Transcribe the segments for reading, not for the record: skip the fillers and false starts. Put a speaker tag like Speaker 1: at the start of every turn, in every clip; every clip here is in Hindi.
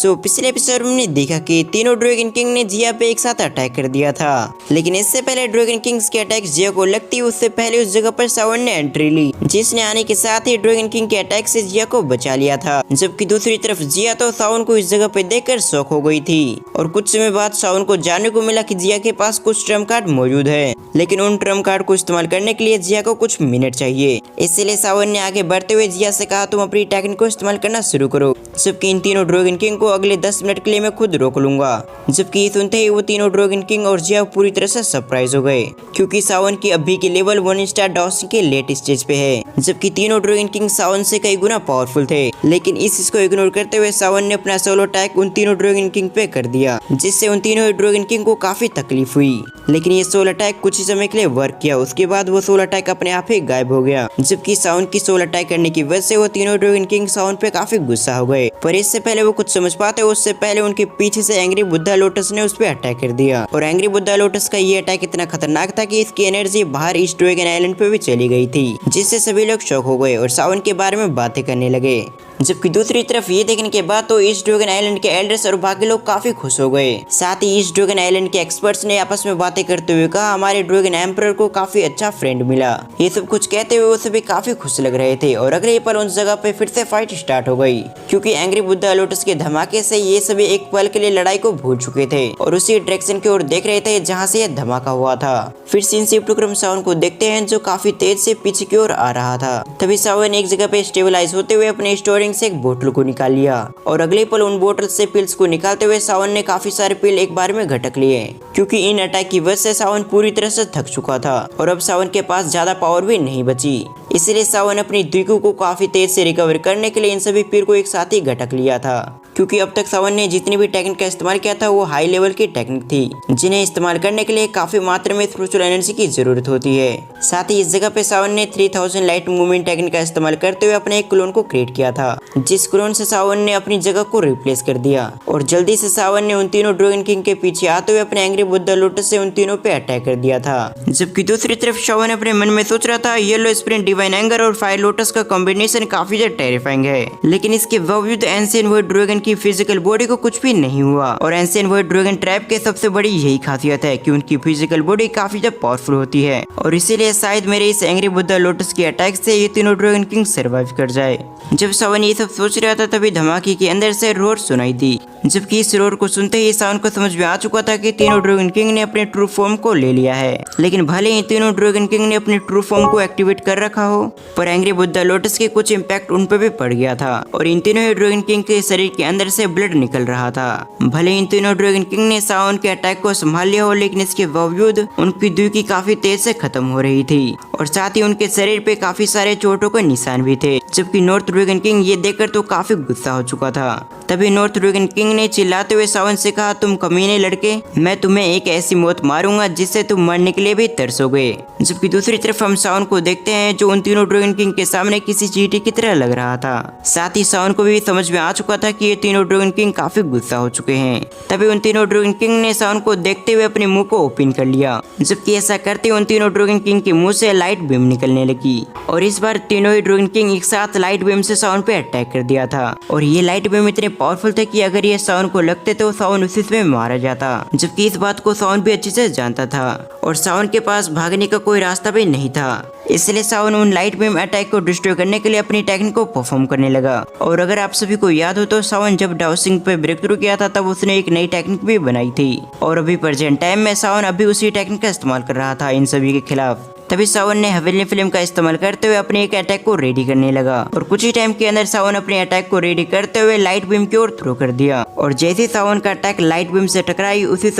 Speaker 1: पिछले एपिसोड में हमने देखा कि तीनों ड्रैगन किंग ने जिया पे एक साथ अटैक कर दिया था, लेकिन इससे पहले ड्रैगन किंग्स के अटैक जिया को लगती उससे पहले उस जगह पर सावन ने एंट्री ली, जिसने आने के साथ ही ड्रैगन किंग के अटैक से जिया को बचा लिया था। जबकि दूसरी तरफ जिया तो सावन को इस जगह पे देखकर शॉक हो गई थी और कुछ समय बाद सावन को जानने को मिला कि जिया के पास कुछ ट्रम्प कार्ड मौजूद है, लेकिन उन ट्रम्प कार्ड को इस्तेमाल करने के लिए जिया को कुछ मिनट चाहिए। इसलिए सावन ने आगे बढ़ते हुए जिया से कहा, तुम अपनी टेक्निक को इस्तेमाल करना शुरू करो, जबकि इन तीनों ड्रैगन किंग को अगले 10 मिनट के लिए मैं खुद रोक लूंगा। जबकि ये सुनते ही वो तीनों ड्रैगन किंग और जिया पूरी तरह से सरप्राइज हो गए, क्योंकि सावन की अभी की लेवल 1 स्टार डाउसिंग के लेट स्टेज पे है, जबकि तीनों ड्रैगन किंग सावन से कई गुना पावरफुल थे। लेकिन इस चीज को इग्नोर करते हुए सावन ने अपना सोलो अटैक उन तीनों ड्रैगन किंग पे कर दिया, जिससे उन तीनों ड्रैगन किंग को काफी तकलीफ हुई। लेकिन ये सोलो अटैक कुछ ही समय के लिए वर्क किया, उसके बाद वो सोलो अटैक अपने आप ही गायब हो गया। जबकि सावन की सोलो अटैक करने की वजह से वो तीनों ड्रैगन किंग सावन पे काफी गुस्सा हो गए, पर इससे पहले वो कुछ समझ पाते उससे पहले उनके पीछे से एंग्री बुद्धा लोटस ने उस पर अटैक कर दिया। और एंग्री बुद्धा लोटस का ये अटैक इतना खतरनाक था कि इसकी एनर्जी बाहर ईस्ट ड्रैगन आइलैंड पे भी चली गई थी, जिससे सभी लोग शॉक हो गए और सावन के बारे में बातें करने लगे। जबकि दूसरी तरफ ये देखने के बाद तो ईस्ट ड्रैगन आइलैंड के एल्डर्स और बाकी लोग काफी खुश हो गए। साथ ही ईस्ट ड्रैगन आइलैंड के एक्सपर्ट्स ने आपस में बातें करते हुए कहा, हमारे ड्रैगन एम्परर को काफी अच्छा फ्रेंड मिला। ये सब कुछ कहते हुए वो सभी काफी खुश लग रहे थे और अगले पल उस जगह पे फिर से फाइट स्टार्ट हो गई, क्योंकि एंग्री बुद्धा लोटस के धमाके से ये सभी एक पल के लिए लड़ाई को भूल चुके थे और उसी डायरेक्शन की ओर देख रहे थे जहाँ से यह धमाका हुआ था। फिर सीन शिफ्ट होकर सावन को देखते हैं जो काफी तेज से पीछे की ओर आ रहा था। तभी सावन एक जगह पे स्टेबलाइज होते हुए अपने स्टोरिंग से एक बोतल को निकाल लिया और अगले पल उन बोतल से पिल्स को निकालते हुए सावन ने काफी सारे पिल एक बार में घटक लिए, क्योंकि इन अटैक की वजह से सावन पूरी तरह से थक चुका था और अब सावन के पास ज्यादा पावर भी नहीं बची। इसलिए सावन अपनी द्विकु को काफी तेज से रिकवर करने के लिए इन सभी पिल को एक साथ ही घटक लिया था, क्योंकि अब तक सावन ने जितनी भी टेक्निक का इस्तेमाल किया था वो हाई लेवल की टेक्निक थी, जिन्हें इस्तेमाल करने के लिए काफी मात्रा में स्पिरिचुअल एनर्जी की जरूरत होती है। साथ ही इस जगह पे सावन ने 3000 लाइट मूवमेंट टेक्निक का इस्तेमाल करते हुए अपने एक क्लोन को क्रिएट किया था, जिस क्लोन से सावन ने अपनी जगह को रिप्लेस कर दिया। और जल्दी से सावन ने उन तीनों ड्रैगन किंग के पीछे आते हुए अपने एंग्री बुद्धा लोटस से उन तीनों पे अटैक कर दिया था। जबकि दूसरी तरफ सावन अपने मन में सोच रहा था, येलो स्प्रिंट डिवाइन एंगर और फायर लोटस का कॉम्बिनेशन काफी ज्यादा टेरिफाइंग है, लेकिन इसके बावजूद एंशिएंट वॉइड ड्रैगन की फिजिकल बॉडी को कुछ भी नहीं हुआ। और एंशिएंट वॉइड ड्रैगन ट्रैप के सबसे बड़ी यही खासियत है कि उनकी फिजिकल बॉडी काफी ज्यादा पावरफुल होती है, और इसीलिए शायद मेरे इस एंग्री बुद्धा लोटस के अटैक से ये तीनों ड्रैगन किंग सर्वाइव कर जाए। जब सावन ये सब सोच रहा था तभी धमाके के अंदर से रोर सुनाई दी, जबकि इस रोर को सुनते ही सावन को समझ में आ चुका था कि तीनों ड्रैगन किंग ने अपने ट्रू फॉर्म को ले लिया है। लेकिन भले ही तीनों ड्रैगन किंग ने अपने ट्रू फॉर्म को एक्टिवेट कर रखा हो, पर एंग्री बुद्धा लोटस के कुछ इम्पैक्ट उन पर भी पड़ गया था और इन तीनों ही ड्रैगन किंग के शरीर के अंदर से ब्लड निकल रहा था। भले इन तीनों ड्रैगन किंग ने सावन के अटैक को संभाल लिया हो, लेकिन इसके बावजूद उनकी दुखी काफी तेज से खत्म हो रही थी और साथ ही उनके शरीर पे काफी सारे चोटों के निशान भी थे। जबकि नॉर्थ ड्रैगन किंग ये देखकर तो काफी गुस्सा हो चुका था। तभी नॉर्थ ड्रैगन किंग ने चिल्लाते हुए सावन से कहा, तुम कमीने लड़के, मैं तुम्हें एक ऐसी मौत मारूंगा जिससे तुम मरने के लिए भी तरसोगे। जबकि दूसरी तरफ हम सावन को देखते हैं जो उन तीनों ड्रैगन किंग के सामने किसी चींटी की तरह लग रहा था। साथ ही सावन को भी समझ में आ चुका था कि ये तीनों ड्रैगन किंग काफी गुस्सा हो चुके हैं। तभी उन तीनों ड्रैगन किंग ने सावन को देखते हुए अपने मुंह को ओपन कर लिया, जबकि ऐसा करते उन तीनों ड्रैगन किंग के मुंह से लाइट बीम निकलने लगी और इस बार तीनों ही ड्रैगन किंग एक साथ लाइट बीम से सावन पे अटैक कर दिया था। और ये लाइट बीम इतने पावरफुल थे कि अगर ये सावन को लगते तो सावन उसी समय मारा जाता, जबकि इस बात को सावन भी अच्छे से जानता था और सावन के पास भागने का कोई रास्ता भी नहीं था। इसलिए सावन उन लाइट बीम अटैक को डिस्ट्रॉय करने के लिए अपनी टेक्निक को परफॉर्म करने लगा। और अगर आप सभी को याद हो तो सावन जब डाउसिंग पे ब्रेक थ्रू किया था तब उसने एक नई टेक्निक भी बनाई थी और अभी प्रेजेंट टाइम में सावन अभी उसी टेक्निक का इस्तेमाल कर रहा था इन सभी के खिलाफ। तभी सावन ने हवेली फिल्म का इस्तेमाल करते हुए अपने एक अटैक को रेडी करने लगा और कुछ ही टाइम के अंदर सावन अपने अटैक को रेडी करते हुए लाइट बीम की ओर थ्रो कर दिया। और जैसे सावन का अटैक लाइट बीम से टकराई उसी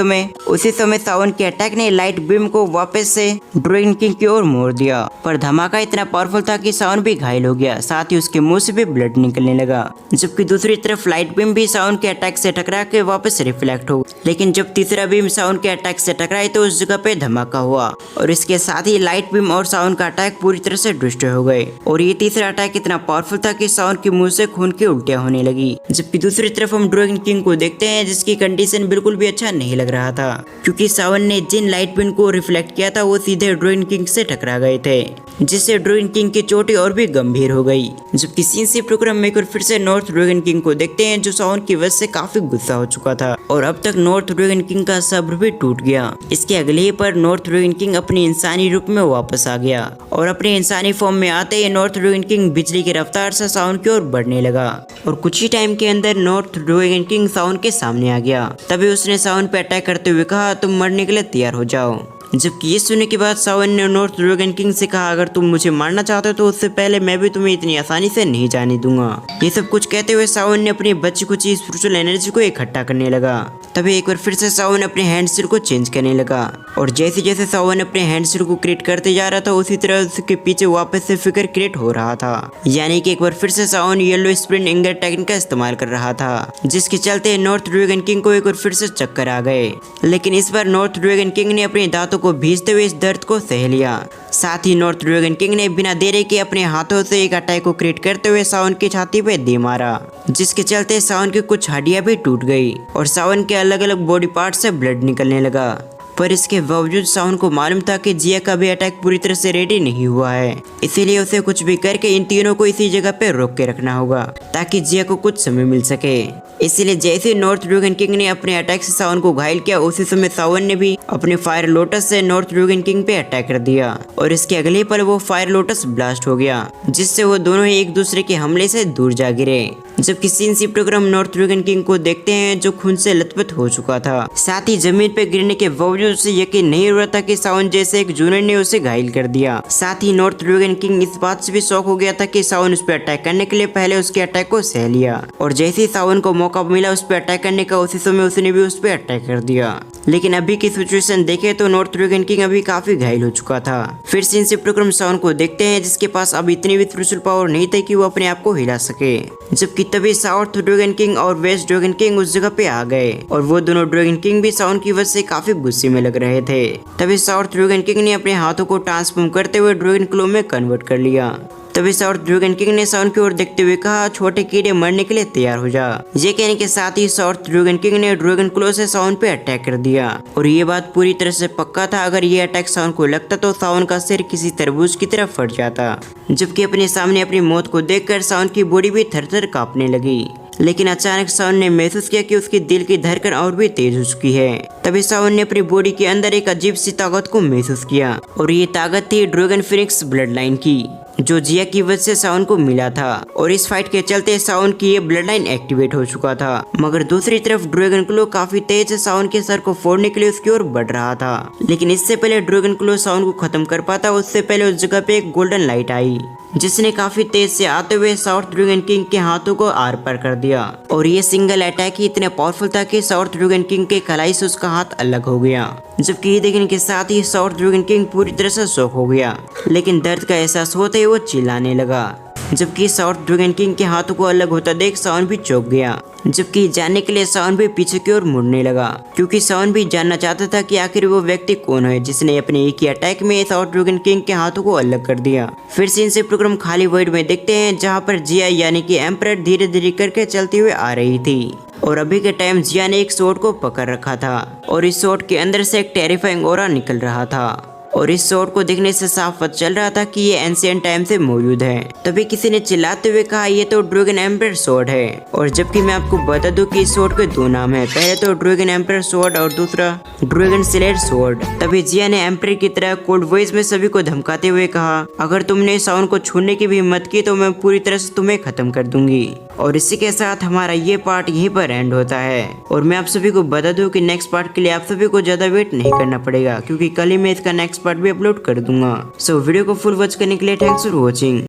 Speaker 1: समय सावन के अटैक ने लाइट बीम को वापस से ड्रैगन किंग की ओर मोड़ दिया। पर धमाका इतना पावरफुल था कि सावन भी घायल हो गया, साथ ही उसके मुंह से भी ब्लड निकलने लगा। जबकि दूसरी तरफ लाइट बीम भी सावन के अटैक से टकरा के वापस रिफ्लेक्ट हो, लेकिन जब तीसरा बीम सावन के अटैक से टकराई तो उस जगह पे धमाका हुआ और इसके साथ ही लाइट लाइट बीम और सावन का अटैक पूरी तरह से डिस्ट्रॉय हो गए और ये तीसरा अटैक इतना पावरफुल था कि सावन के मुंह से खून की उल्टियां होने लगी। जबकि दूसरी तरफ हम ड्रैगन किंग को देखते हैं जिसकी कंडीशन बिल्कुल भी अच्छा नहीं लग रहा था, क्योंकि सावन ने जिन लाइट बीम को रिफ्लेक्ट किया था वो सीधे ड्रैगन किंग से टकरा गए थे, जिससे ड्रैगन किंग की चोटी और भी गंभीर हो गई। जबकि सीन से प्रोग्राम में फिर से नॉर्थ ड्रैगन किंग को देखते हैं जो सावन की वजह से काफी गुस्सा हो चुका था और अब तक नॉर्थ ड्रैगन किंग का सब्र भी टूट गया। इसके अगले ही पर नॉर्थ ड्रैगन किंग अपने इंसानी रूप में वापस आ गया और अपने इंसानी फॉर्म में आते ही नॉर्थ ड्रैगन किंग बिजली की रफ्तार से सावन की ओर बढ़ने लगा और कुछ ही टाइम के अंदर नॉर्थ ड्रैगन किंग सावन के सामने आ गया। तभी उसने सावन पे अटैक करते हुए कहा, तुम मरने के लिए तैयार हो जाओ। जबकि ये सुनने के बाद सावन ने नॉर्थ ड्रैगन किंग से कहा, अगर तुम मुझे मारना चाहते हो तो उससे पहले मैं भी तुम्हें इतनी आसानी से नहीं जाने दूंगा। ये सब कुछ कहते हुए सावन ने अपनी बची कुची स्पिरिचुअल एनर्जी को इकट्ठा करने लगा। तभी एक बार फिर से सावन अपने हैंड सिर को चेंज करने लगा और जैसे जैसे सावन अपने हैंड सिर को क्रिएट करते जा रहा था उसी तरह उसके पीछे वापस से फिगर क्रिएट हो रहा था। यानी कि एक बार फिर से सावन येलो स्प्रिंट एंगर टेक्निक का इस्तेमाल कर रहा था, जिसके चलते नॉर्थ ड्रैगन किंग को एक बार फिर से चक्कर आ गए। लेकिन इस बार नॉर्थ ड्रैगन किंग ने अपने दांतों को भींचते हुए इस दर्द को सह लिया। साथ ही नॉर्थ ड्रैगन किंग ने बिना देरी के अपने हाथों से एक अटैक को क्रिएट करते हुए सावन की छाती पे दे मारा, जिसके चलते सावन की कुछ हड्डियां भी टूट गई और सावन के अलग अलग बॉडी पार्ट से ब्लड निकलने लगा। पर इसके बावजूद सावन को मालूम था कि जिया का भी अटैक पूरी तरह से रेडी नहीं हुआ है, इसीलिए उसे कुछ भी करके इन तीनों को इसी जगह पे रोक के रखना होगा ताकि जिया को कुछ समय मिल सके। इसीलिए जैसे नॉर्थ ड्रैगन किंग ने अपने अटैक से सावन को घायल किया उसी समय सावन ने भी अपने फायर लोटस से नॉर्थ ड्रैगन किंग पे अटैक कर दिया और इसके अगले पल वो फायर लोटस ब्लास्ट हो गया, जिससे वो दोनों ही एक दूसरे के हमले से दूर जा गिरे। जबकि सीन शिफ्टोग्राम नॉर्थ ड्रैगन किंग को देखते हैं जो खून से लथपथ हो चुका था। साथ ही जमीन पे गिरने के बावजूद उसे यकीन नहीं हो रहा था कि सावन जैसे एक जूनियर ने उसे घायल कर दिया। साथ ही नॉर्थ ड्रैगन किंग इस बात से भी शॉक हो गया था कि सावन उस पर अटैक करने के लिए पहले उसके अटैक को सह लिया और जैसे ही सावन को मौका मिला उस पर अटैक करने का उसी समय उसने भी उस पर अटैक कर दिया। लेकिन अभी की सिचुएशन देखे तो नॉर्थ ड्रैगन किंग अभी काफी घायल हो चुका था। फिर सीन शिफ्टोग्राम सावन को देखते हैं जिसके पास अब इतनी भी स्पिरिचुअल पावर नहीं थी कि वो अपने आप को हिला सके। जबकि तभी साउथ ड्रैगन किंग और वेस्ट ड्रैगन किंग उस जगह पे आ गए और वो दोनों ड्रैगन किंग भी साउंड की वजह से काफी गुस्से में लग रहे थे। तभी साउथ ड्रैगन किंग ने अपने हाथों को ट्रांसफॉर्म करते हुए ड्रैगन क्लो में कन्वर्ट कर लिया। तभी साउथ ड्रैगन किंग ने साउंड की ओर देखते हुए कहा, छोटे कीड़े मरने के लिए तैयार हो जा। ये कहने के साथ ही साउथ ड्रैगन किंग ने ड्रैगन क्लो से साउंड पे अटैक कर दिया और ये बात पूरी तरह से पक्का था, अगर ये अटैक साउंड को लगता तो साउंड का सिर किसी तरबूज की तरफ फट जाता। जबकि अपने सामने अपनी मौत को देखकर साउंड की बॉडी भी थर-थर कांपने लगी। लेकिन अचानक सावन ने महसूस किया कि उसकी दिल की धड़कन और भी तेज हो चुकी है। तभी सावन ने अपनी बॉडी के अंदर एक अजीब सी ताकत को महसूस किया और ये ताकत थी ड्रैगन फिनिक्स ब्लड लाइन की, जो जिया की वजह से सावन को मिला था और इस फाइट के चलते सावन की ये ब्लड लाइन एक्टिवेट हो चुका था। मगर दूसरी तरफ ड्रैगन क्लो काफी तेज से सावन के सर को फोड़ने के लिए उसकी ओर बढ़ रहा था। लेकिन इससे पहले ड्रैगन क्लो सावन को खत्म कर पाता उससे पहले उस जगह पे एक गोल्डन लाइट आई, जिसने काफी तेज से आते हुए साउथ ड्रैगन किंग के हाथों को आर पार कर दिया और ये सिंगल अटैक ही इतने पावरफुल था कि साउथ ड्रैगन किंग के कलाई से उसका हाथ अलग हो गया। जबकि ये देखने के साथ ही साउथ ड्रैगन किंग पूरी तरह से शॉक हो गया, लेकिन दर्द का एहसास होते ही वो चिल्लाने लगा। जबकि साउथ ड्रैगन किंग के हाथों को अलग होता देख सावन भी चौंक गया। जबकि जानने के लिए सावन भी पीछे की ओर मुड़ने लगा, क्योंकि सावन भी जानना चाहता था कि आखिर वो व्यक्ति कौन है जिसने अपने एक ही अटैक में साउथ ड्रैगन किंग के हाथों को अलग कर दिया। फिर से इनसे प्रोग्राम खाली वर्ड में देखते हैं जहाँ पर जिया यानी कि एम्परर धीरे धीरे करके चलती हुई आ रही थी और अभी के टाइम जिया ने एक स्वॉर्ड को पकड़ रखा था और इस स्वॉर्ड के अंदर से एक टेरिफाइंग ऑरा निकल रहा था और इस स्वॉर्ड को देखने से साफ पता चल रहा था कि ये एंशिएंट टाइम से मौजूद है। तभी किसी ने चिल्लाते हुए कहा, ये तो ड्रैगन एम्परर स्वॉर्ड है। और जबकि मैं आपको बता दूं कि इस स्वॉर्ड के दो नाम है, पहले तो ड्रैगन एम्परर स्वॉर्ड और दूसरा ड्रैगन स्लेयर स्वॉर्ड। तभी जिया ने एम्परर की तरह कोल्ड वॉइस में सभी को धमकाते हुए कहा, अगर तुमने साउंड को छूने की भी हिम्मत की तो मैं पूरी तरह से तुम्हें खत्म कर दूंगी। और इसी के साथ हमारा ये पार्ट यहीं पर एंड होता है और मैं आप सभी को बता दूं कि नेक्स्ट पार्ट के लिए आप सभी को ज्यादा वेट नहीं करना पड़ेगा, क्योंकि कल ही मैं इसका नेक्स्ट पार्ट भी अपलोड कर दूंगा। सो वीडियो को फुल वॉच करने के लिए थैंक्स फॉर वॉचिंग।